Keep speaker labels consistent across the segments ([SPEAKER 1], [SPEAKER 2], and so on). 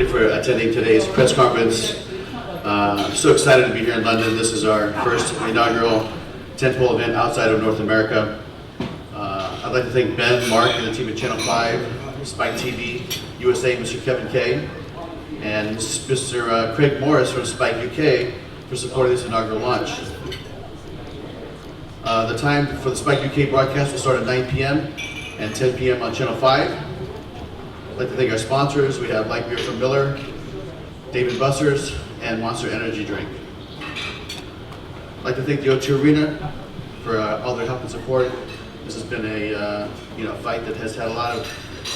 [SPEAKER 1] For attending today's press conference. I'm so excited to be here in London. This is our first inaugural tentpole event outside of North America. I'd like to thank Ben, Mark, and the team at Channel 5, Spike TV, USA, Mr. Kevin K, and Mr. Craig Morris from Spike UK for supporting this inaugural launch. The time for the Spike UK broadcast will start at 9 p.m. and 10 p.m. on Channel 5. I'd like to thank our sponsors. We have Light Beer from Miller, David Buster's, and Monster Energy Drink. I'd like to thank the O2 Arena for all their help and support. This has been a fight that has had a lot of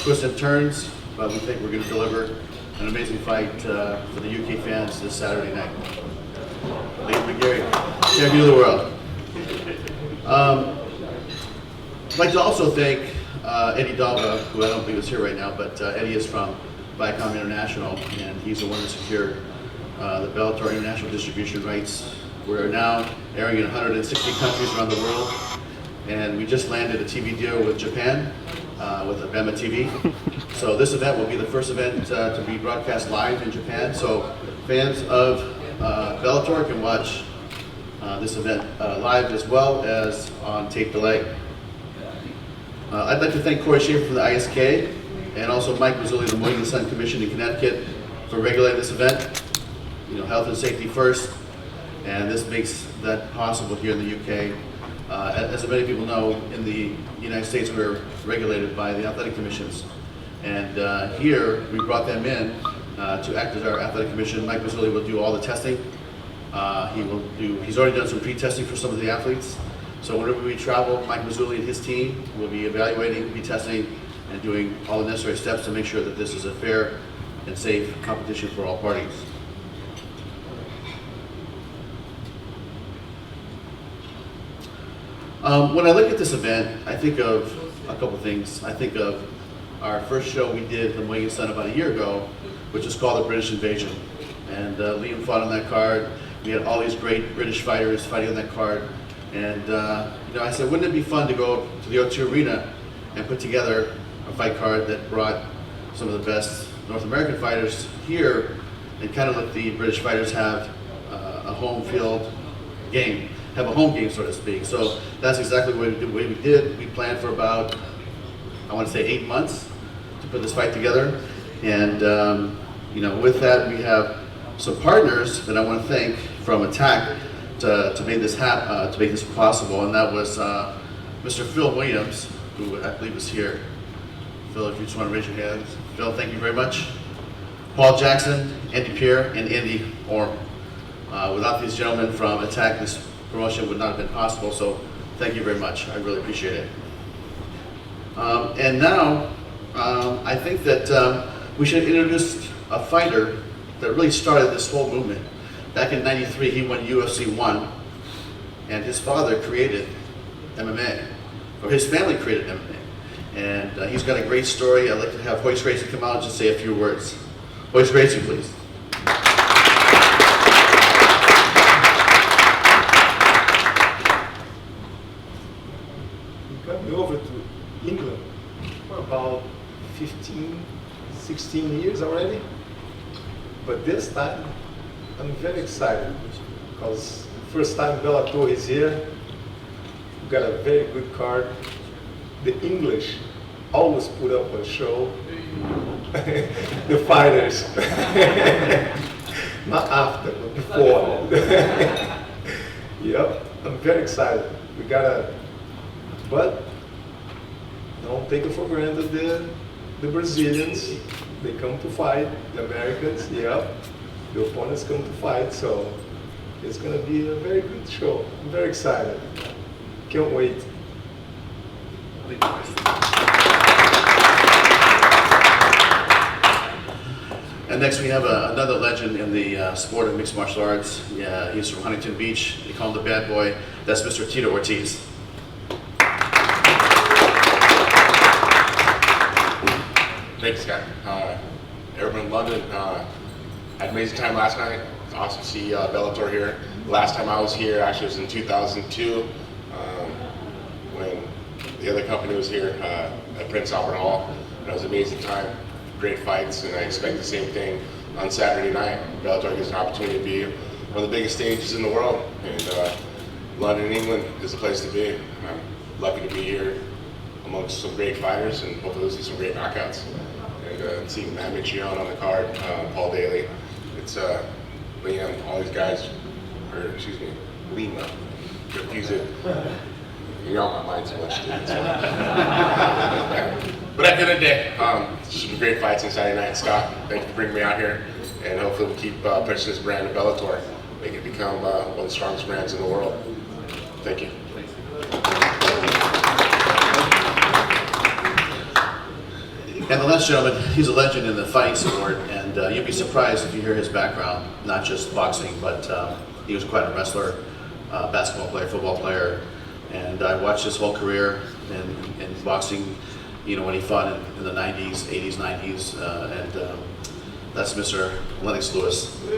[SPEAKER 1] twists and turns, but we think we're going to deliver an amazing fight for the UK fans this Saturday night. Thank you, McGarry, champion of the world. I'd like to also thank Eddie Dalga, who I don't believe is here right now, but Eddie is from Viacom International, and he's the one that secured the Bellator international distribution rights. We're now airing in 160 countries around the world, and we just landed a TV deal with Japan, with Abema TV. So this event will be the first event to be broadcast live in Japan, so fans of Bellator can watch this event live as well as on tape delay. I'd like to thank Corey Schaefer from the ISK and also Mike Mazzulli of the Mohegan Sun Commission in Connecticut for regulating this event. Health and safety first, and this makes that possible here in the UK. As many people know, in the United States we're regulated by the athletic commissions, and here we brought them in to act as our athletic commission. Mike Mazzulli will do all the testing. He's already done some pre-testing for some of the athletes. So whenever we travel, Mike Mazzulli and his team will be evaluating, be testing, and doing all the necessary steps to make sure that this is a fair and safe competition for all parties. When I look at this event, I think of a couple things. I think of our first show we did at the Mohegan Sun about a year ago, which was called the British Invasion. And Liam fought on that card. We had all these great British fighters fighting on that card. And I said, wouldn't it be fun to go to the O2 Arena and put together a fight card that brought some of the best North American fighters here and kind of let the British fighters have a home field game, have a home game, so to speak. So that's exactly what we did. We planned for about, I want to say 8 months to put this fight together. And with that, we have some partners that I want to thank from Attack to make this to make this possible, and that was Mr. Phil Williams, who I believe is here. Phil, if you just want to raise your hands. Phil, thank you very much. Paul Jackson, Andy Pierre, and Andy Orm. Without these gentlemen from Attack, this promotion would not have been possible, so thank you very much. I really appreciate it. And now, I think that we should introduce a fighter that really started this whole movement. Back in '93, he won UFC 1, and his father created MMA, or his family created MMA. And he's got a great story. I'd like to have Royce Gracie come out and just say a few words. Royce Gracie, please.
[SPEAKER 2] We came over to England for about 15, 16 years already. But this time, I'm very excited because first time Bellator is here. We got a very good card. The English always put up a show. The fighters, not after, but before. Yep, I'm very excited. We got but don't take it for granted. The Brazilians, they come to fight. The Americans, yep. The opponents come to fight, so it's going to be a very good show. I'm very excited. Can't wait.
[SPEAKER 1] And next we have another legend in the sport of mixed martial arts. Yeah, he's from Huntington Beach. They call him the bad boy. That's Mr. Tito Ortiz.
[SPEAKER 3] Thanks, Scott. Everyone in London, had an amazing time last night. It's awesome to see Bellator here. The last time I was here actually was in 2002 when the other company was here at Prince Albert Hall. And it was an amazing time. great fights, and I expect the same thing on Saturday night. Bellator gives an opportunity to be one of the biggest stages in the world, and London, England is the place to be. I'm lucky to be here amongst some great fighters, and hopefully we'll see some great knockouts. And seeing Matt Mitrione on the card, Paul Daley, it's Liam, all these guys, or excuse me, Lima, confuse it. You're on my mind too much, dude. But at the end of the day, some great fights on Saturday night. Scott, thank you for bringing me out here, and hopefully we'll keep pushing this brand of Bellator, make it become one of the strongest brands in the world. Thank you.
[SPEAKER 1] And the last gentleman, he's a legend in the fighting sport, and you'd be surprised if you hear his background, not just boxing, but he was quite a wrestler, basketball player, football player, and I watched his whole career in boxing, you know, when he fought in the 90s, 80s, 90s, and that's Mr. Lennox Lewis.
[SPEAKER 4] How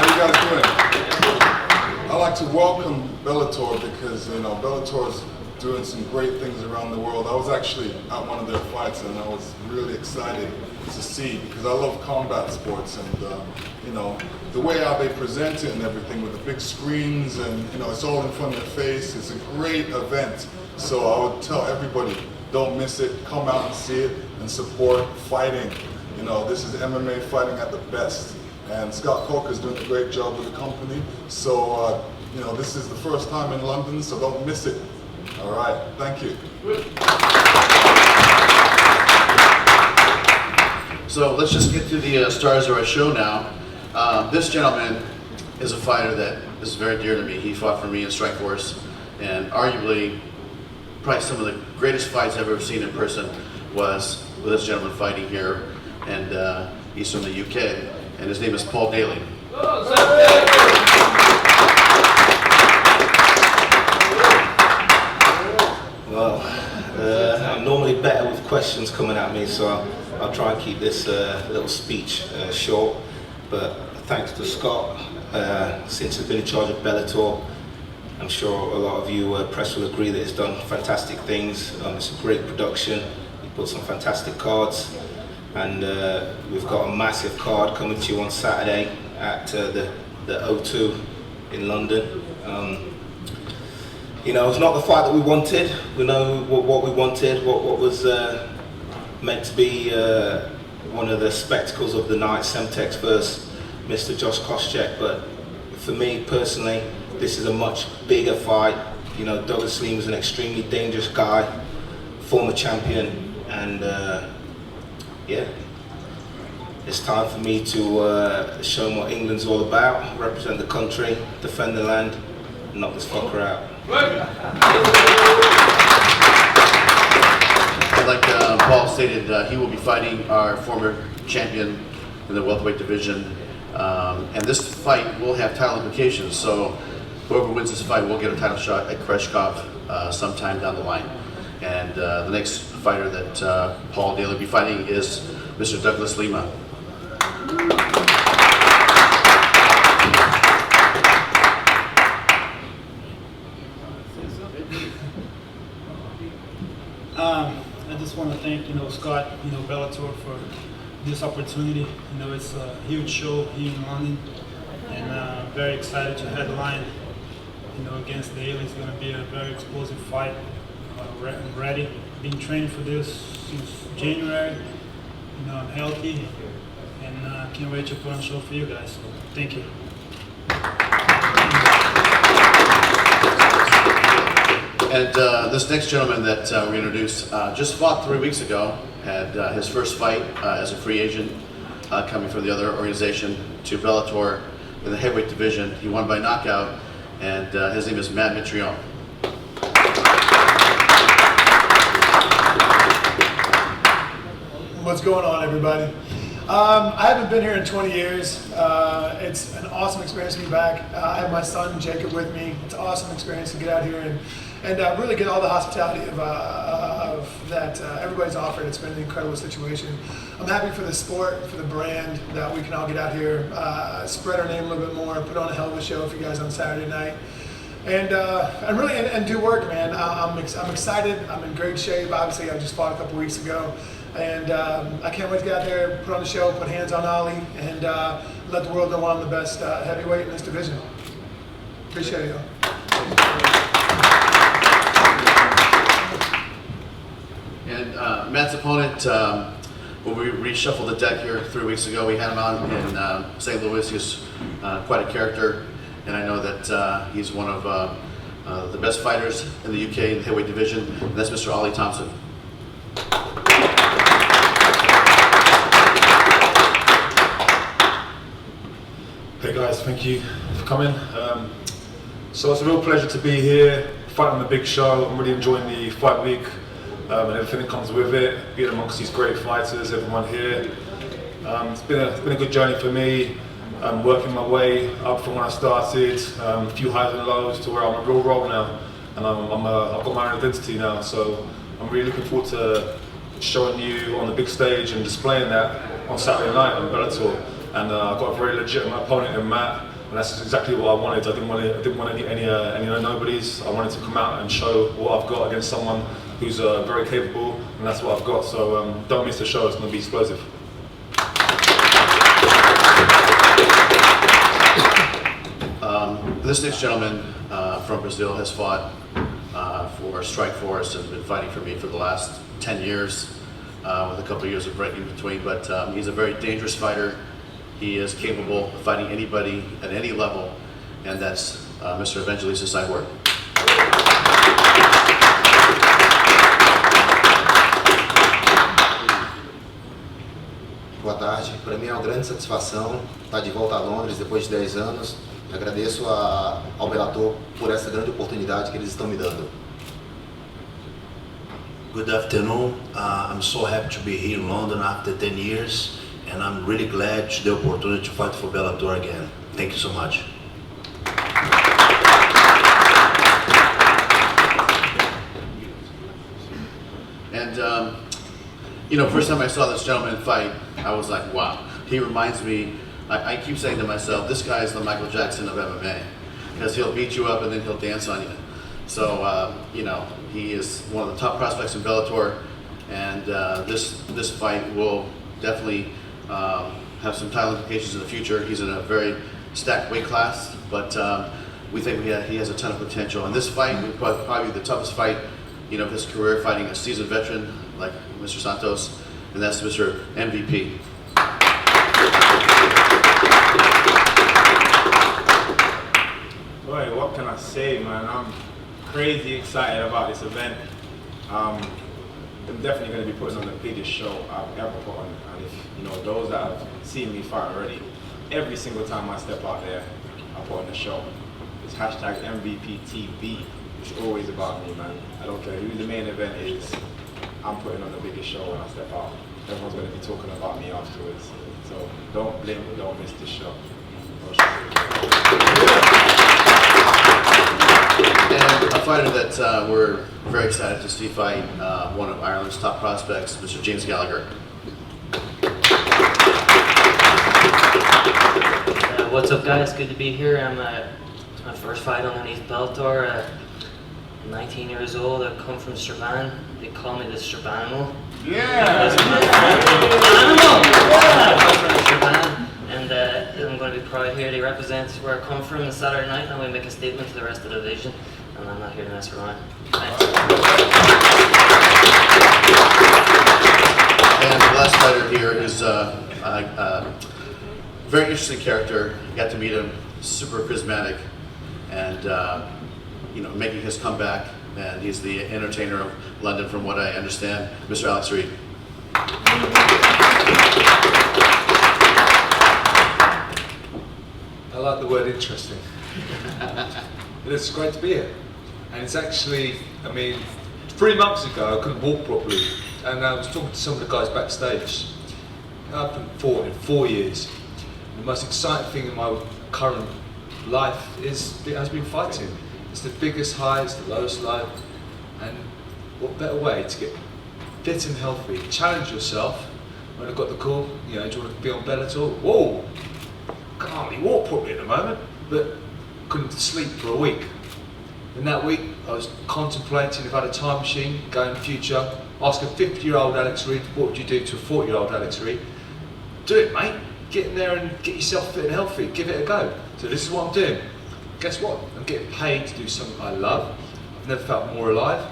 [SPEAKER 4] you guys doing? I'd like to welcome Bellator because, you know, Bellator is doing some great things around the world. I was actually at one of their fights and I was really excited to see, because I love combat sports, and you know, the way how they present it and everything with the big screens, and you know, it's all in front of your face. It's a great event. So I would tell everybody, don't miss it. Come out and see it and support fighting. You know, this is MMA fighting at the best. And Scott Coker's doing a great job with the company. So, you know, this is the first time in London, so don't miss it. All right, thank you.
[SPEAKER 1] So let's just get to the stars of our show now. This gentleman is a fighter that is very dear to me. He fought for me in Strikeforce, and arguably, probably some of the greatest fights I've ever seen in person was with this gentleman fighting here, and he's from the UK, and his name is Paul Daley.
[SPEAKER 5] Well, I'm normally better with questions coming at me, so I'll try and keep this little speech short. But thanks to Scott, since he's been in charge of Bellator, I'm sure a lot of you press will agree that he's done fantastic things. It's a great production. He put some fantastic cards, and we've got a massive card coming to you on Saturday at the O2 in London. You know, it's not the fight that we wanted. We know what we wanted, what was meant to be one of the spectacles of the night, Semtex versus Mr. Josh Koscheck. But for me personally, this is a much bigger fight. You know, Douglas Lima is an extremely dangerous guy, former champion, and yeah, it's time for me to show them what England's all about, represent the country, defend the land, and knock this fucker out.
[SPEAKER 1] Like Paul stated, he will be fighting our former champion in the welterweight division, and this fight will have title implications. So whoever wins this fight will get a title shot at Kreshkov sometime down the line. And the next fighter that Paul Daley will be fighting is Mr. Douglas Lima.
[SPEAKER 6] I just want to thank, Scott, Bellator for this opportunity. It's a huge show here in London, and very excited to headline, against Daley. It's going to be a very explosive fight. I'm ready. Been training for this since January. I'm healthy, and can't wait to put on a show for you guys. So thank you.
[SPEAKER 1] And this next gentleman that we introduced just fought 3 weeks ago, had his first fight as a free agent, coming from the other organization to Bellator in the heavyweight division. He won by knockout, and his name is Matt Mitrione.
[SPEAKER 7] What's going on, everybody? I haven't been here in 20 years. It's an awesome experience to be back. I have my son Jacob with me. It's an awesome experience to get out here and really get all the hospitality of that everybody's offered. It's been an incredible situation. I'm happy for the sport, for the brand, that we can all get out here, spread our name a little bit more, put on a hell of a show for you guys on Saturday night. and do work, man. I'm excited. I'm in great shape. Obviously, I just fought a couple weeks ago, and I can't wait to get out there, put on the show, put hands on Oli, and let the world know I'm the best heavyweight in this division. Appreciate it, y'all.
[SPEAKER 1] And Matt's opponent, when we reshuffled the deck here 3 weeks ago, we had him out in St. Louis. He's quite a character, and I know that he's one of the best fighters in the UK in the heavyweight division, and that's Mr. Oli Thompson.
[SPEAKER 8] Hey guys, thank you for coming. So it's a real pleasure to be here, fighting the big show. I'm really enjoying the fight week and everything that comes with it, being amongst these great fighters, everyone here. It's been a good journey for me, working my way up from when I started, a few highs and lows to where I'm a real role now, and I've got my own identity now, so I'm really looking forward to showing you on the big stage and displaying that on Saturday night on Bellator. And I've got a very legitimate opponent in Matt, and that's exactly what I wanted. I didn't want any nobodies. I wanted to come out and show what I've got against someone who's very capable, and that's what I've got. So don't miss the show. It's going to be explosive.
[SPEAKER 1] This next gentleman from Brazil has fought for Strikeforce and been fighting for me for the last 10 years, with a couple of years of break in between. But he's a very dangerous fighter. He is capable of fighting anybody at any level, and that's Mr. Evangelista Cyborg.
[SPEAKER 9] Boa tarde, para mim é uma grande satisfação estar de volta a Londres depois de 10 anos. Agradeço ao Bellator por essa grande oportunidade que eles estão me dando.
[SPEAKER 10] Good afternoon. I'm so happy to be here in London after 10 years, and I'm really glad to the opportunity to fight for Bellator again. Thank you so much.
[SPEAKER 1] And you know, first time I saw this gentleman fight, I was like, wow. He reminds me, I keep saying to myself, this guy is the Michael Jackson of MMA, because he'll beat you up and then he'll dance on you. So, you know, he is one of the top prospects in Bellator, and this fight will definitely have some title implications in the future. He's in a very stacked weight class, but we think he has a ton of potential. And this fight will probably be the toughest fight, you know, of his career, fighting a seasoned veteran like Mr. Santos, and that's Mr. MVP.
[SPEAKER 11] Boy, what can I say, man? I'm crazy excited about this event. I'm definitely going to be putting on the biggest show I've ever put on. And if, you know, those that have seen me fight already, every single time I step out there, I put on the show. It's hashtag MVPTV. It's always about me, man. I don't care who the main event is. I'm putting on the biggest show when I step out. Everyone's going to be talking about me afterwards. So don't blink, don't miss this show.
[SPEAKER 1] And a fighter that we're very excited to see fight, one of Ireland's top prospects, Mr. James Gallagher.
[SPEAKER 12] What's up, guys? Good to be here. It's my first fight underneath Bellator. 19 years old. I come from Strabane. They call me the Strabanimal.
[SPEAKER 11] Yeah!
[SPEAKER 12] I come from Strabane, and I'm going to be proud here. They represent where I come from on Saturday night, and we make a statement to the rest of the division. And I'm not here to mess around. Thanks.
[SPEAKER 1] And the last fighter here is a very interesting character. Got to meet him, super charismatic, and you know, making his comeback. And he's the entertainer of London, from what I understand, Mr. Alex Reid.
[SPEAKER 13] I like the word interesting. It's great to be here. And it's actually, I mean, 3 months ago I couldn't walk properly, and I was talking to some of the guys backstage. I haven't fought in 4 years. The most exciting thing in my current life has been fighting. It's the biggest high, it's the lowest low, and what better way to get fit and healthy, challenge yourself. When I got the call, you know, do you want to be on Bellator? Whoa! Can't hardly walk properly at the moment, but couldn't sleep for a week. In that week, I was contemplating if I had a time machine, go in the future, ask a 50-year-old Alex Reid, what would you do to a 40-year-old Alex Reid? Do it, mate. Get in there and get yourself fit and healthy. Give it a go. So this is what I'm doing. Guess what? I'm getting paid to do something I love. I've never felt more alive.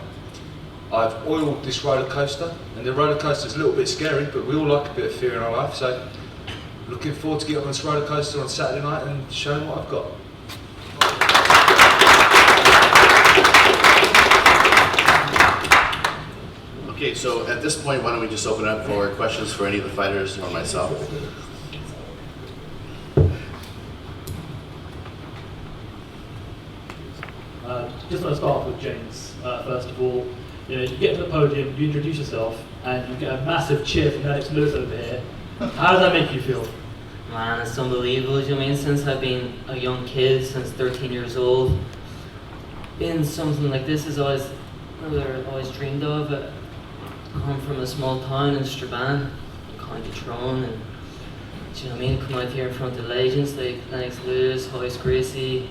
[SPEAKER 13] I've oiled this roller coaster, and the roller coaster is a little bit scary, but we all like a bit of fear in our life. So looking forward to getting on this roller coaster on Saturday night and showing what I've got.
[SPEAKER 1] Okay, so at this point, why don't we just open up for questions for any of the fighters or myself?
[SPEAKER 14] Just want to start off with James. First of all, you get to the podium, you introduce yourself, and you get a massive cheer from Lennox Lewis over here. How does that make you feel?
[SPEAKER 12] Man, it's unbelievable. You know what I mean? Since I've been a young kid, since 13 years old, being something like this is always dreamed of. I come from a small town in Strabane, County Tyrone, and do you know what I mean? Come out here in front of legends like Lennox Lewis, Horace Gracie,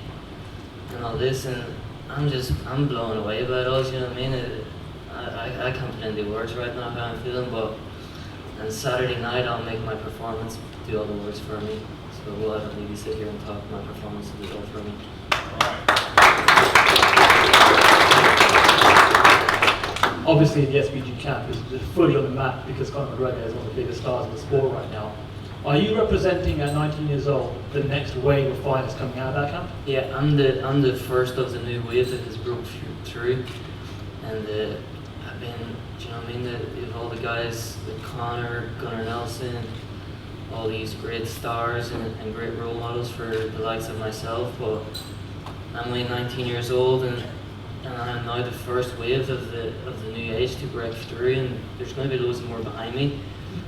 [SPEAKER 12] and all this, and I'm blown away by it all. You know what I mean? I can't put into words right now how I'm feeling, but on Saturday night I'll make my performance do all the words for me. So we'll have to maybe sit here and talk. My performance will do it all for me.
[SPEAKER 14] Obviously, the SBG camp is fully on the map because Conor McGregor is one of the biggest stars in the sport right now. Are you representing at 19 years old the next wave of fighters coming out of that camp?
[SPEAKER 12] Yeah, I'm the first of the new wave that has broke through, and I've been, do you know what I mean? All the guys with Conor, Gunnar Nelson, all these great stars and great role models for the likes of myself. But I'm only 19 years old, and I'm now the first wave of the new age to break through, and there's going to be loads more behind me.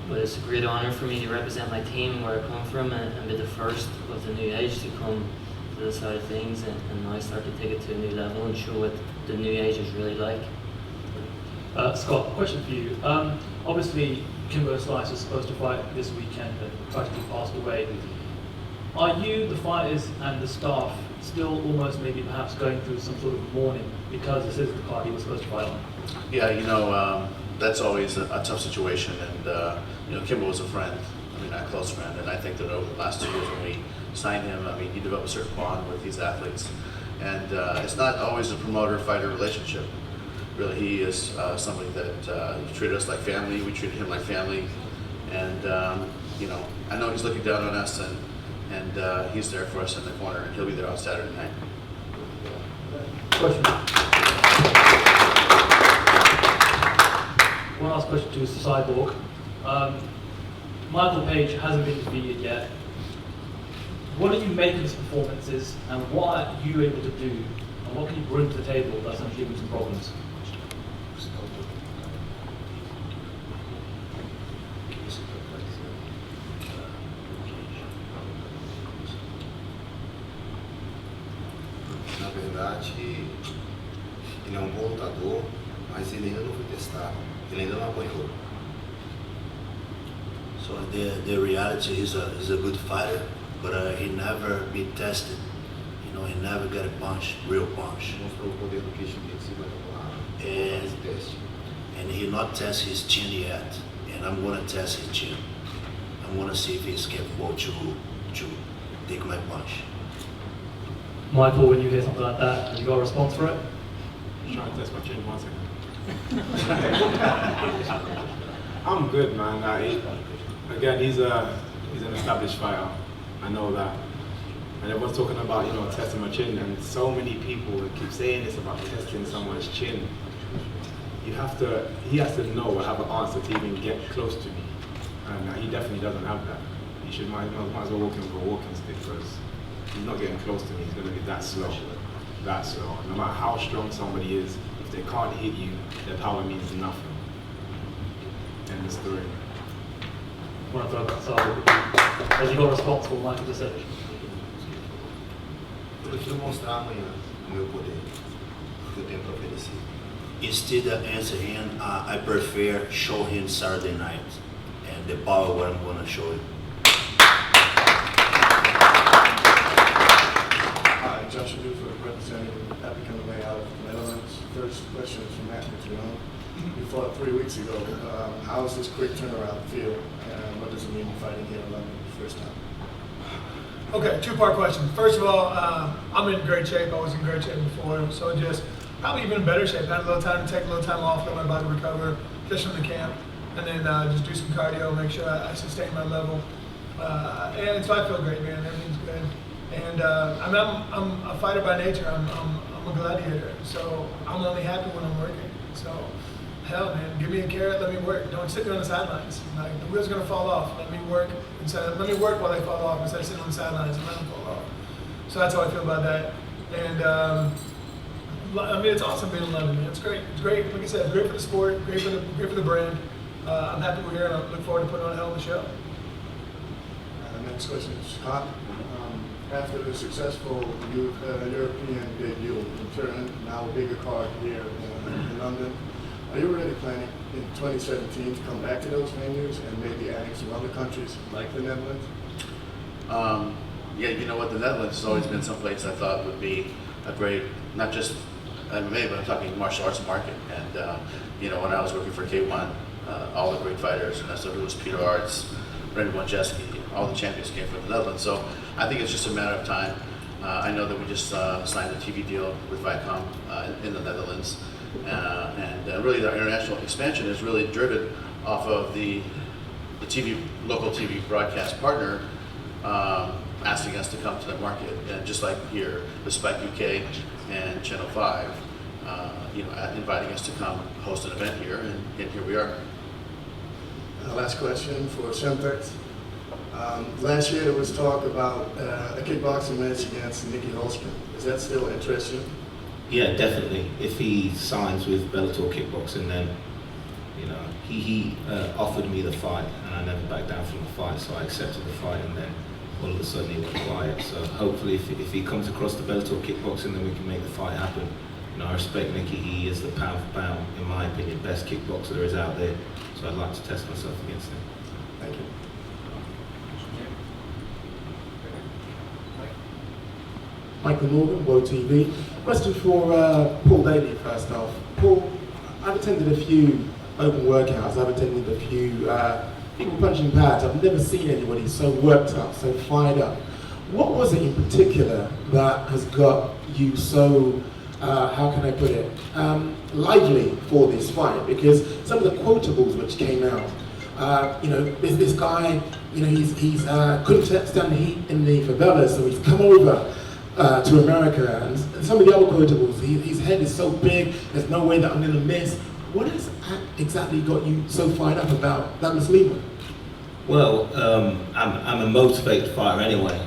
[SPEAKER 12] But it's a great honour for me to represent my team where I come from and be the first of the new age to come to this side of things and now start to take it to a new level and show what the new age is really like.
[SPEAKER 14] Scott, question for you. Obviously, Kimbo Slice was supposed to fight this weekend but tragically passed away. Are you, the fighters and the staff, still almost maybe perhaps going through some sort of mourning because this is the card he was supposed to fight on?
[SPEAKER 1] Yeah, you know, that's always a tough situation, and you know, Kimbo was a friend, I mean, a close friend, and I think that over the last 2 years when we signed him, I mean, he developed a certain bond with these athletes, and it's not always a promoter-fighter relationship. Really, he is somebody that he treated us like family, we treated him like family, and you know, I know he's looking down on us, and he's there for us in the corner, and he'll be there on Saturday night.
[SPEAKER 14] Question. One last question to Mr. Cyborg. Michael Page hasn't been defeated yet. What do you make of his performances, and what are you able to do, and what can you bring to the table that's going to give him some problems?
[SPEAKER 9] Na verdade, ele é um bom lutador, mas ele ainda não foi testado, ele ainda não apanhou.
[SPEAKER 10] So the reality is a good fighter, but he never been tested. You know, he never got a punch, real punch.
[SPEAKER 9] Mostrou o poder do queixo dele, se vai lá,
[SPEAKER 10] And,
[SPEAKER 9] esse teste.
[SPEAKER 10] and he not test his chin yet, and I'm gonna test his chin. I'm gonna see if he's capable to take my punch.
[SPEAKER 14] Michael, when you hear something like that, have you got a response for it?
[SPEAKER 11] I'm trying to test my chin 1 second. I'm good, man. Again, he's an established fighter. I know that. And everyone's talking about, you know, testing my chin, and so many people keep saying this about testing someone's chin. He has to know or have an answer to even get close to me. And he definitely doesn't have that. He might as well walk in with a walking stick, because he's not getting close to me. He's going to be that slow. That slow. No matter how strong somebody is, if they can't hit you, their power means nothing. End the story.
[SPEAKER 14] I want to throw that side. Has he got a response for what Michael just said?
[SPEAKER 9] Eu prefiro mostrar amanhã o meu poder, o que eu tenho para oferecer.
[SPEAKER 10] Instead of answer him, I prefer show him Saturday night, and the power what I'm gonna show him.
[SPEAKER 2] Joshua Dufour representing Epic MMA out
[SPEAKER 15] First question is from Matt Mitrione. You fought 3 weeks ago. How does this quick turnaround feel? And what does it mean fighting here in London the first time?
[SPEAKER 7] Okay, two-part question. First of all, I'm in great shape. I was in great shape before, so just probably even in better shape. Had a little time to take a little time off, let my body recover just from the camp, and then just do some cardio, make sure I sustain my level. And so I feel great, man. Everything's good. And I'm a fighter by nature. I'm a gladiator, so I'm only happy when I'm working. So, hell, man, give me a carrot, let me work. Don't sit there on the sidelines. Like, the wheel's gonna fall off. Let me work while they fall off instead of sitting on the sidelines and let them fall off. So that's how I feel about that. And I mean, it's awesome being in London, man. It's great. It's great. Like I said, it's great for the sport, great for the brand. I'm happy we're here, and I look forward to putting on a hell of a show.
[SPEAKER 15] Next question is Scott. After the successful European debut in Turin, now a bigger card here in London, are you already planning in 2017 to come back to those venues and maybe adding some other countries like the Netherlands?
[SPEAKER 1] Yeah, you know what, the Netherlands has always been someplace I thought would be a great, not just MMA, but I'm talking martial arts market. And you know, when I was working for K1, all the great fighters, Ernesto Ruiz, Peter Arts, Randy Wojcicki, all the champions came from the Netherlands. So I think it's just a matter of time. I know that we just signed a TV deal with Viacom in the Netherlands. And really the international expansion is really driven off of the local TV broadcast partner asking us to come to the market. And just like here with Spike UK and Channel 5, you know, inviting us to come host an event here, and here we are.
[SPEAKER 15] Last question for Santos. Last year there was talk about a kickboxing match against Nicky Holzman. Does that still interest you?
[SPEAKER 5] Yeah, definitely. If he signs with Bellator Kickboxing, then you know he offered me the fight, and I never backed down from the fight, so I accepted the fight, and then all of a sudden he went quiet. So hopefully, if he comes across the Bellator Kickboxing, then we can make the fight happen. You know, I respect Nicky. He is the pound for pound, in my opinion, best kickboxer there is out there. So I'd like to test myself against him.
[SPEAKER 15] Thank you.
[SPEAKER 16] Michael Morgan, Woe TV. Question for Paul Daley first off. Paul, I've attended a few open workouts, I've attended a few people punching pads. I've never seen anybody so worked up, so fired up. What was it in particular that has got you so, how can I put it, lively for this fight? Because some of the quotables which came out, you know, this guy, you know, he's couldn't stand the heat in the favelas, so he's come over to America, and some of the other quotables, his head is so big, there's no way that I'm going to miss. What has exactly got you so fired up about that Lima?
[SPEAKER 5] Well, I'm a motivated fighter anyway.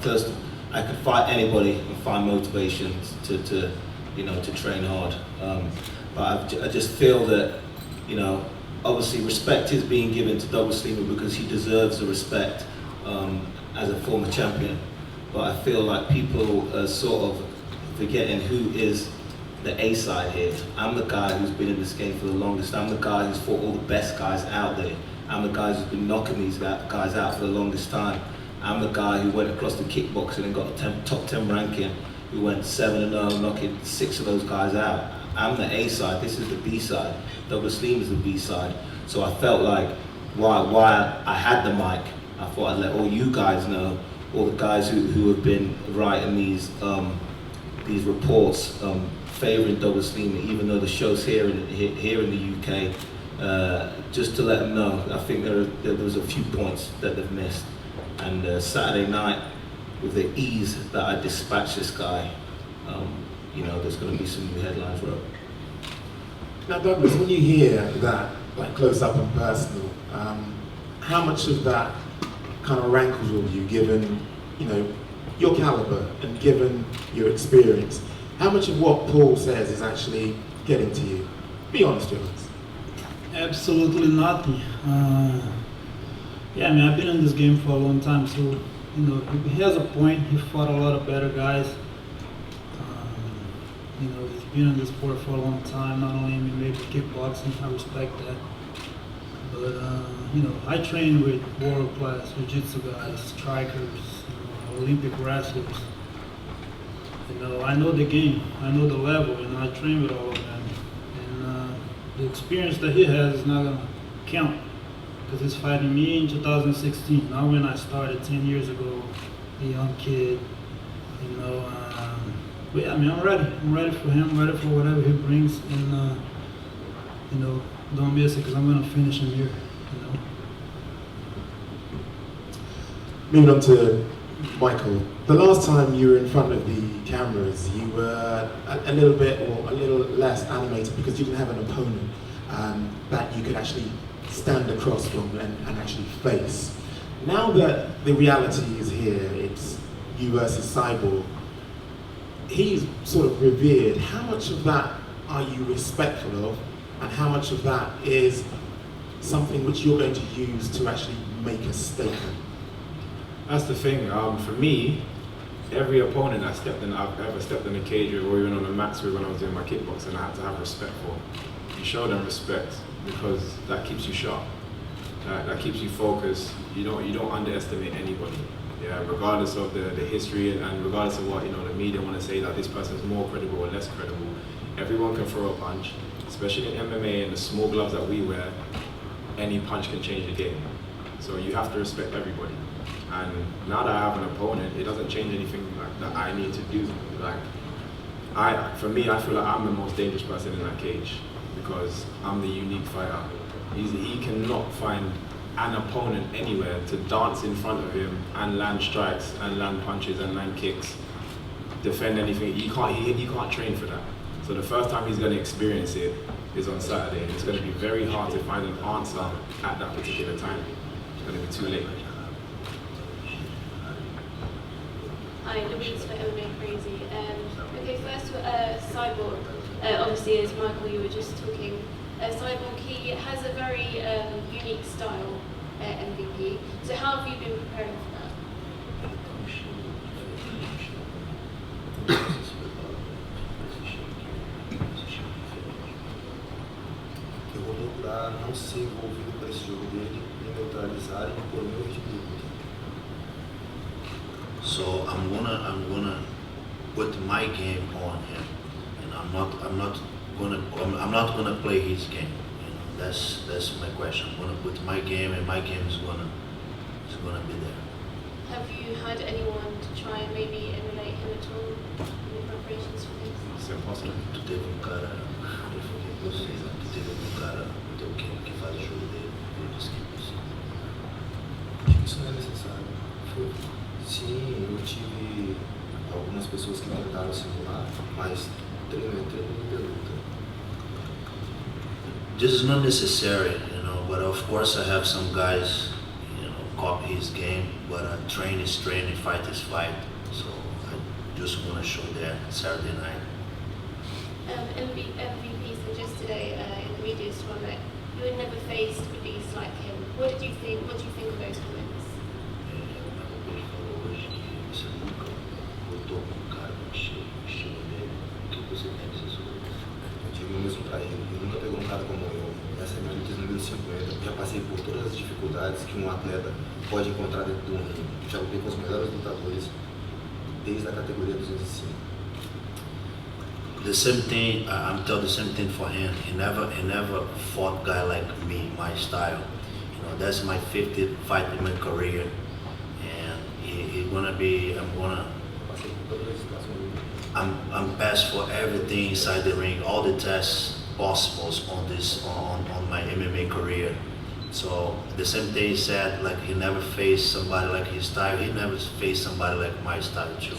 [SPEAKER 5] First, I could fight anybody and find motivation to you know, to train hard. But I just feel that, you know, obviously respect is being given to Douglas Lima because he deserves the respect as a former champion. But I feel like people are sort of forgetting who is the A side here. I'm the guy who's been in this game for the longest. I'm the guy who's fought all the best guys out there. I'm the guy who's been knocking these guys out for the longest time. I'm the guy who went across the kickboxing and got a top 10 ranking, who went 7-0, knocking 6 of those guys out. I'm the A side, this is the B side. Douglas Lima is the B side. So I felt like while I had the mic, I thought I'd let all you guys know, all the guys who have been writing these reports favouring Douglas Lima, even though the show's here in the UK, just to let them know. I think there was a few points that they've missed. And Saturday night, with the ease that I dispatched this guy, you know, there's going to be some new headlines wrote.
[SPEAKER 16] Now, Douglas, when you hear that, like close up and personal, how much of that kind of rankles with you, given, you know, your caliber and given your experience? How much of what Paul says is actually getting to you? Be honest with us.
[SPEAKER 6] Absolutely nothing. Yeah, I mean, I've been in this game for a long time, so, you know, he has a point. He fought a lot of better guys. You know, he's been in this sport for a long time, not only MMA, but kickboxing. I respect that. But, you know, I train with world-class jiu-jitsu guys, strikers, Olympic wrestlers. And You know, I know the game, I know the level, and I train with all of them. And the experience that he has is not gonna count because he's fighting me in 2016. Not when I started 10 years ago, a young kid. You know, but yeah, I mean, I'm ready. I'm ready for him. Ready for whatever he brings, and you know, don't miss it because I'm gonna finish him here. You know.
[SPEAKER 16] Moving on to Michael. The last time you were in front of the cameras, you were a little bit or a little less animated because you didn't have an opponent that you could actually stand across from and actually face. Now that the reality is here, it's you versus Cyborg. He's sort of revered. How much of that are you respectful of, and how much of that is something which you're going to use to actually make a statement?
[SPEAKER 11] That's the thing. For me, every opponent I've ever stepped in a cage with, or even on the mats with when I was doing my kickboxing, I had to have respect for. You show them respect because that keeps you sharp. That keeps you focused. You don't underestimate anybody. Yeah, regardless of the history and regardless of what the media want to say that this person is more credible or less credible. Everyone can throw a punch, especially in MMA and the small gloves that we wear. Any punch can change the game. So you have to respect everybody. And now that I have an opponent, it doesn't change anything that I need to do. For me, I feel like I'm the most dangerous person in that cage because I'm the unique fighter. He cannot find an opponent anywhere to dance in front of him and land strikes and land punches and land kicks, defend anything. He can't train for that. So the first time he's going to experience it is on Saturday. It's going to be very hard to find an answer at that particular time. It's going to be too late.
[SPEAKER 17] Hi, Louise for MMA Crazy. Okay, first Cyborg. Obviously, as Michael, you were just talking. Cyborg, he has a very unique style at MVP. So how have you been preparing for that?
[SPEAKER 9] Eu vou procurar não ser envolvido por esse jogo dele, me neutralizar e pôr o meu ritmo de luta. So I'm gonna put my game on him, and I'm not gonna play his game. That's my question. I'm gonna put my game, and my game is gonna be there.
[SPEAKER 17] Have you had anyone to try and maybe emulate him at all in your preparations for this?
[SPEAKER 11] It's impossible.
[SPEAKER 9] Tu teve cara teu que faz o jogo dele, ele disse que é impossível. Acho que isso não é necessário. Sim, eu tive algumas pessoas que tentaram simular, mas treino de luta. This is not necessary, but of course I have some guys, copy his game, but train is training, fight is fight. So I just want to show there Saturday night.
[SPEAKER 17] MVP said yesterday in the media storm that you had never faced a beast like him. What do you think of those comments?
[SPEAKER 9] Você nunca lutou com um cara com estilo dele. O que você tem a dizer sobre isso? Eu digo mesmo pra ele nunca pegou um cara como eu. Essa é a minha luta número 50. Já passei por todas as dificuldades que um atleta pode encontrar dentro de um ringue. Já lutei com os melhores lutadores desde a categoria 205. The same thing, I'm telling the same thing for him. He never fought a guy like me, my style. That's my 50th fight in my career. I'm passed for everything inside the ring, all the tests possible on my MMA career. So the same thing he said, like he never faced somebody like his style, he never faced somebody like my style too.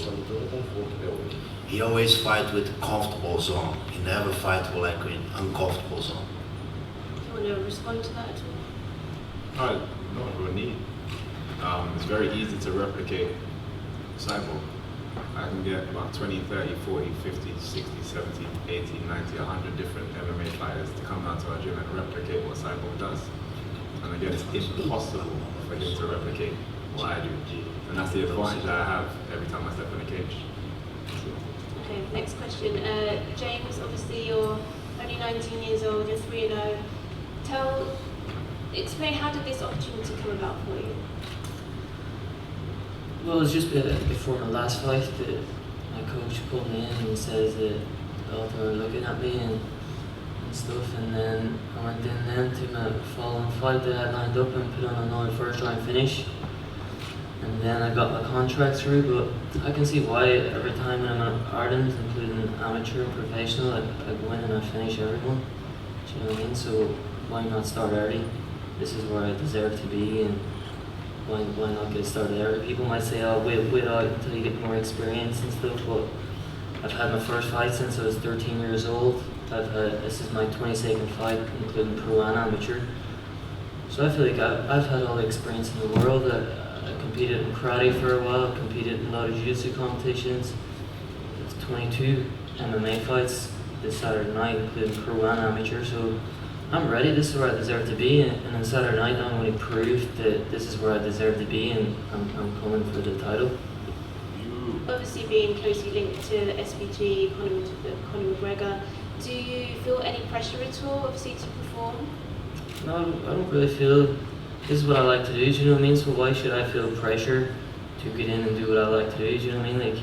[SPEAKER 9] He always fight with comfortable zone. He never fight with like an uncomfortable zone.
[SPEAKER 17] Do you want to respond to that at all?
[SPEAKER 11] Not real need. It's very easy to replicate Cyborg. I can get about 20, 30, 40, 50, 60, 70, 80, 90, 100 different MMA fighters to come down to our gym and replicate what Cyborg does. And again, it's impossible for him to replicate what I do. And that's the advantage that I have every time I step in a cage.
[SPEAKER 17] Okay, next question. James, obviously you're only 19 years old, you're 3-0. Explain, how did this opportunity come about for you?
[SPEAKER 12] Well, it was just before my last fight that I my coach pulled me in and he says that Bellator were looking at me and stuff, and then I went in then to my following fight that I had lined up and put on another first round finish. And then I got my contract through, but I can see why every time when I'm in Ireland, including amateur and professional, I go in and I finish everyone. Do you know what I mean? So why not start early? This is where I deserve to be, and why not get started early? People might say, oh, wait out until you get more experience and stuff, but I've had my first fight since I was 13 years old. This is my 22nd fight, including pro and amateur. So I feel like I've had all the experience in the world. I competed in karate for a while, competed in a lot of jiu-jitsu competitions. It's 22 MMA fights this Saturday night, including pro and amateur. So I'm ready. This is where I deserve to be. And on Saturday night, I'm going to prove that this is where I deserve to be, and I'm coming for the title.
[SPEAKER 17] Obviously, being closely linked to SBG, Conor McGregor, do you feel any pressure at all, obviously, to perform?
[SPEAKER 12] No, I don't really feel. This is what I like to do, do you know what I mean? So why should I feel pressure to get in and do what I like to do, do you know what I mean? Like,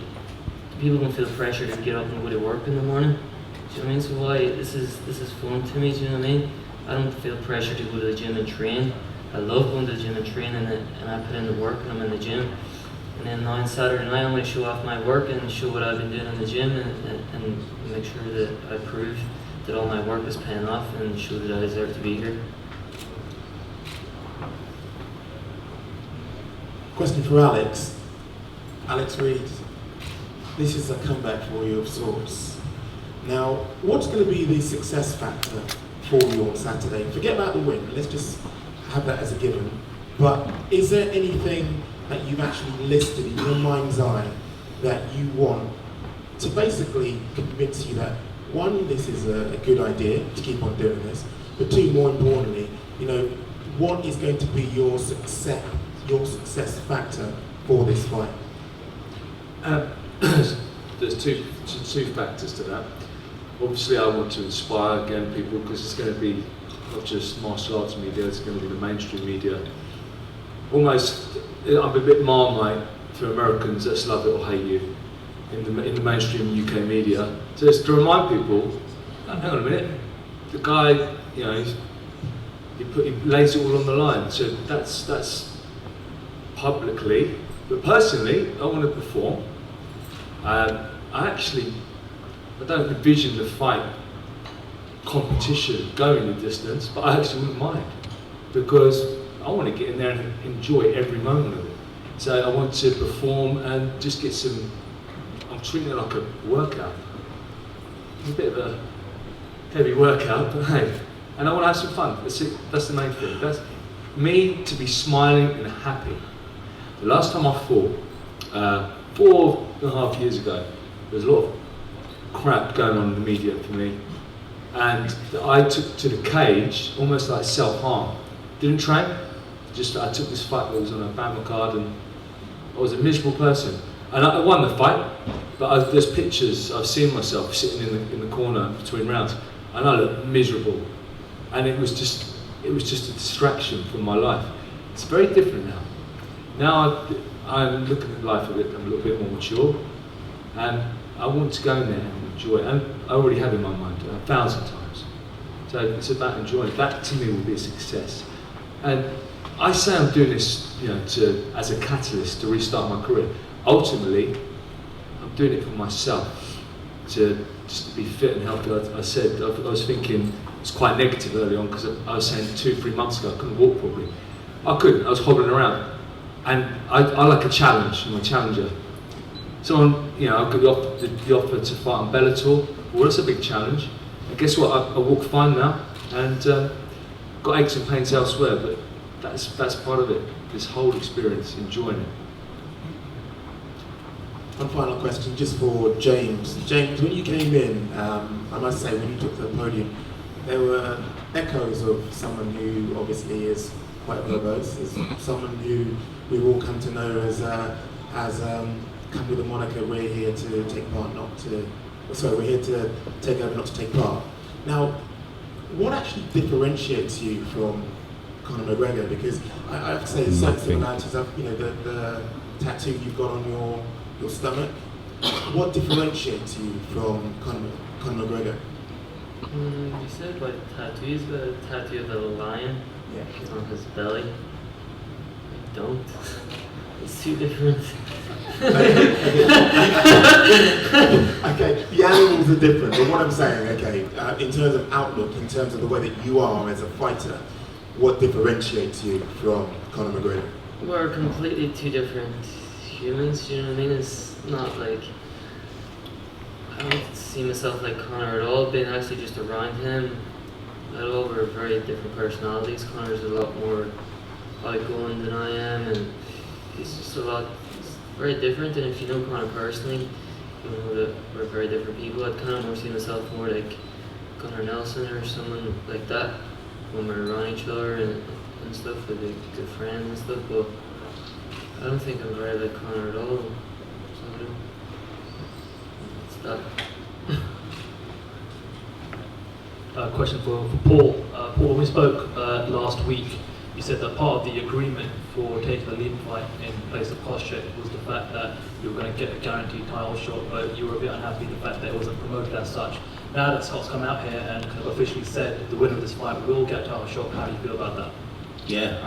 [SPEAKER 12] people don't feel pressure to get up and go to work in the morning, do you know what I mean? So why, this is fun to me, do you know what I mean? I don't feel pressure to go to the gym and train. I love going to the gym and training, and I put in the work and I'm in the gym. And then now on Saturday night, I'm going to show off my work and show what I've been doing in the gym, and make sure that I prove that all my work is paying off and show that I deserve to be here.
[SPEAKER 16] Question for Alex. Alex Reid, this is a comeback for you of sorts. Now, what's going to be the success factor for you on Saturday? Forget about the win, let's just have that as a given. But is there anything that you've actually listed in your mind's eye that you want to basically convince you that, one, this is a good idea to keep on doing this, but two, more importantly, you know, what is going to be your success factor for this fight?
[SPEAKER 8] There's two factors to that. Obviously, I want to inspire again people, because it's going to be not just martial arts media, it's going to be the mainstream media. Almost, I'm a bit Marmite for Americans that love it or hate you in the mainstream UK media. So it's to remind people, hang on a minute, the guy, you know, he lays it all on the line. So that's publicly, but personally, I want to perform. I don't envision the fight competition going the distance, but I actually wouldn't mind, because I want to get in there and enjoy every moment of it. So I want to perform and just get some, I'm treating it like a workout. It's a bit of a heavy workout, but hey, and I want to have some fun. That's the main thing. That's me, to be smiling and happy. The last time I fought, 4.5 years ago, there was a lot of crap going on in the media for me, and I took to the cage almost like self-harm. Didn't train, I took this fight that was on a BAMMA card, and I was a miserable person. And I won the fight, but there's pictures, I've seen myself sitting in the corner between rounds, and I looked miserable. And it was just a distraction from my life. It's very different now. Now I'm looking at life I'm a little bit more mature, and I want to go in there and enjoy it. And I already have in my mind 1,000 times. So it's about enjoying it. That to me will be a success. And I say I'm doing this, you know, as a catalyst to restart my career. Ultimately, I'm doing it for myself, just to be fit and healthy. I said, I was thinking, it's quite negative early on, because I was saying 2-3 months ago I couldn't walk properly. I couldn't, I was hobbling around. And I like a challenge, I'm a challenger. Someone, you know, I got the offer to fight on Bellator. Well, that's a big challenge. And guess what, I walk fine now, and got aches and pains elsewhere, but that's part of it, this whole experience, enjoying it.
[SPEAKER 16] One final question just for James. James, when you came in, I must say, when you took to the podium, there were echoes of someone who obviously is quite verbose, is someone who we've all come to know as come with a moniker, we're here to take part, we're here to take over, not to take part. Now, what actually differentiates you from Conor McGregor? Because I have to say there's certain similarities. You know, the tattoo you've got on your stomach, What differentiates you from Conor McGregor?
[SPEAKER 12] You said like tattoos, but a tattoo of a lion on his belly. I don't. It's too different.
[SPEAKER 16] Okay, the animals are different, but what I'm saying, okay, in terms of outlook, in terms of the way that you are as a fighter, what differentiates you from Conor McGregor?
[SPEAKER 12] We're completely two different humans, you know what I mean? It's not like, I don't see myself like Conor at all, being actually just around him at all. We're very different personalities. Conor's a lot more outgoing than I am, and he's just very different. And if you know Conor personally, you know that we're very different people. I'd kind of more see myself more like Gunnar Nelson or someone like that when we're around each other and stuff, with like good friends and stuff. But I don't think I'm very like Conor at all. So it's that.
[SPEAKER 14] Question for Paul. Paul, when we spoke last week, you said that part of the agreement for taking the Lima fight in place of Koscheck was the fact that you were going to get a guaranteed title shot, but you were a bit unhappy with the fact that it wasn't promoted as such. Now that Scott's come out here and kind of officially said the winner of this fight will get a title shot, how do you feel about that?
[SPEAKER 5] Yeah,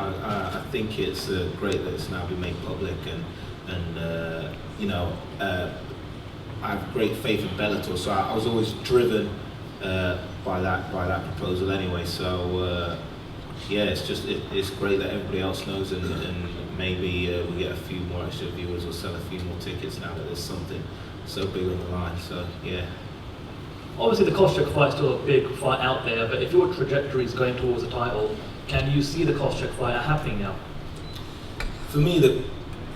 [SPEAKER 5] I think it's great that it's now been made public, and you know, I have great faith in Bellator, so I was always driven by that proposal anyway. So yeah, it's great that everybody else knows, and maybe we get a few more extra viewers or sell a few more tickets now that there's something so big on the line. So yeah.
[SPEAKER 14] Obviously, the Koscheck fight is still a big fight out there, but if your trajectory is going towards a title, can you see the Koscheck fight happening now?
[SPEAKER 5] For me, the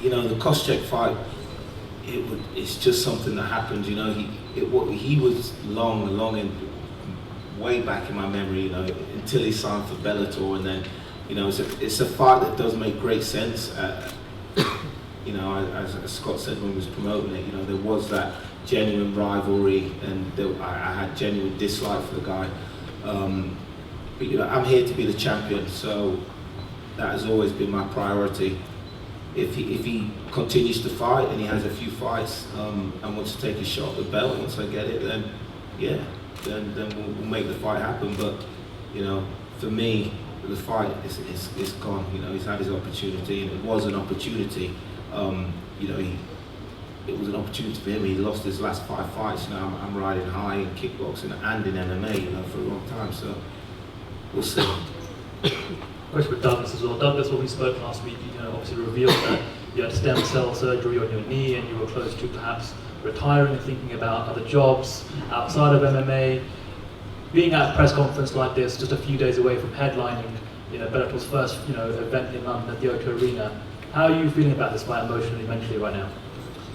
[SPEAKER 5] Koscheck fight, it's just something that happened. You know, he was long in way back in my memory. You know, until he signed for Bellator, and then, you know, it's a fight that does make great sense. You know, as Scott said when he was promoting it, you know, there was that genuine rivalry, and I had genuine dislike for the guy. But you know, I'm here to be the champion, so that has always been my priority. If he continues to fight and he has a few fights and wants to take a shot at the belt once I get it, then yeah, then we'll make the fight happen. But you know, for me, the fight is gone. You know, he's had his opportunity, and it was an opportunity. You know, it was an opportunity for him. He lost his last 5 fights. You know, I'm riding high in kickboxing and in MMA, you know, for a long time. So we'll see.
[SPEAKER 14] Question with Douglas as well. Douglas, when we spoke last week, you know, obviously revealed that you had stem cell surgery on your knee, and you were close to perhaps retiring and thinking about other jobs outside of MMA. Being at a press conference like this, just a few days away from headlining, you know, Bellator's first, you know, event in London at the O2 Arena, how are you feeling about this fight emotionally, mentally right now?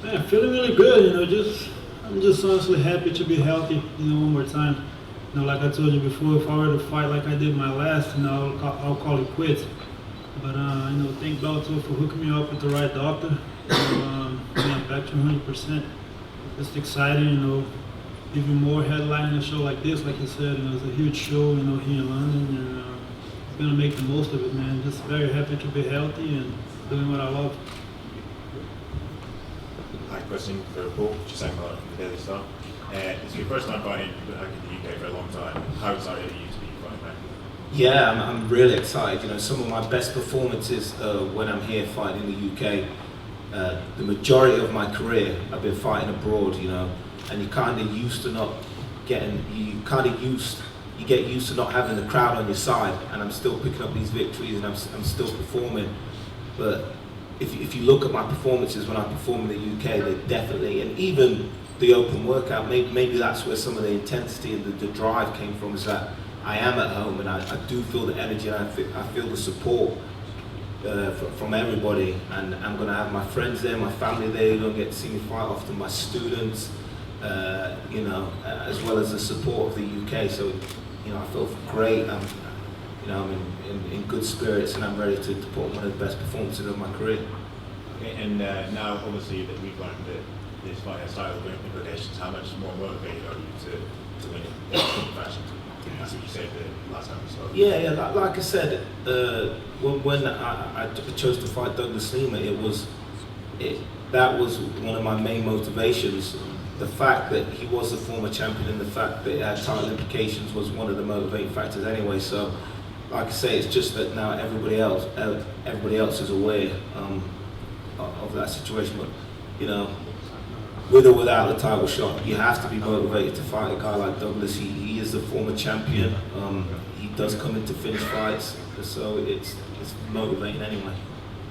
[SPEAKER 6] Man, feeling really good, you know, I'm just honestly happy to be healthy, you know, one more time. You know, like I told you before, if I were to fight like I did my last, you know, I'll call it quits. But, you know, thank Bellator for hooking me up with the right doctor. Yeah, back to 100%. Just excited, you know, even more headlining a show like this, like you said, you know, it's a huge show, you know, here in London, and I'm gonna make the most of it, man. Just very happy to be healthy and doing what I love.
[SPEAKER 18] Hi, question for Paul, just saying about the Daily Star. It's your first time fighting back in the UK for a long time. How excited are you to be fighting back?
[SPEAKER 5] Yeah, I'm really excited. You know, some of my best performances when I'm here fighting in the UK. The majority of my career, I've been fighting abroad. You know, and you kind of used to not getting. You get used to not having the crowd on your side. And I'm still picking up these victories, and I'm still performing. But if you look at my performances when I perform in the UK, they definitely, and even the open workout, maybe that's where some of the intensity and the drive came from, is that I am at home, and I do feel the energy, and I feel the support from everybody, and I'm going to have my friends there, my family there, who don't get to see me fight often, my students, you know, as well as the support of the UK. So, you know, I feel great. You know, I'm in good spirits, and I'm ready to put on one of the best performances of my career.
[SPEAKER 18] Okay, and now obviously that we've learned that this fight has title implications, how much more motivated are you to win it in some fashion? That's what you said the last time we spoke.
[SPEAKER 5] Yeah, like I said, when I chose to fight Douglas Lima, that was one of my main motivations. The fact that he was a former champion and the fact that it had title implications was one of the motivating factors anyway. So, like I say, it's just that now everybody else is aware of that situation. But you know, with or without the title shot, you have to be motivated to fight a guy like Douglas. He is the former champion. He does come into finish fights, so it's motivating anyway.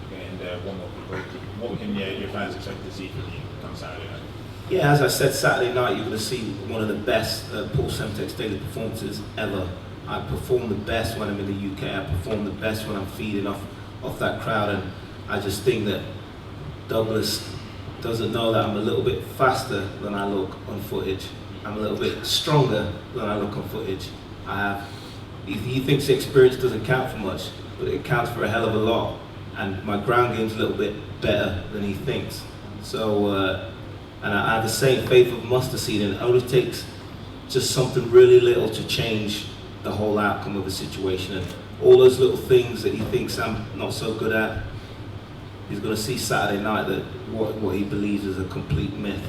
[SPEAKER 18] Okay, and one more quick. What can your fans expect to see from you come Saturday night?
[SPEAKER 5] Yeah, as I said, Saturday night you're going to see one of the best Paul Semtex daily performances ever. I perform the best when I'm in the UK. I perform the best when I'm feeding off that crowd, and I just think that Douglas doesn't know that I'm a little bit faster than I look on footage. I'm a little bit stronger than I look on footage. He thinks the experience doesn't count for much, but it counts for a hell of a lot. And my ground game's a little bit better than he thinks. So, and I have the same faith of mustard seed, and it only takes just something really little to change the whole outcome of a situation. And all those little things that he thinks I'm not so good at, he's going to see Saturday night that what he believes is a complete myth.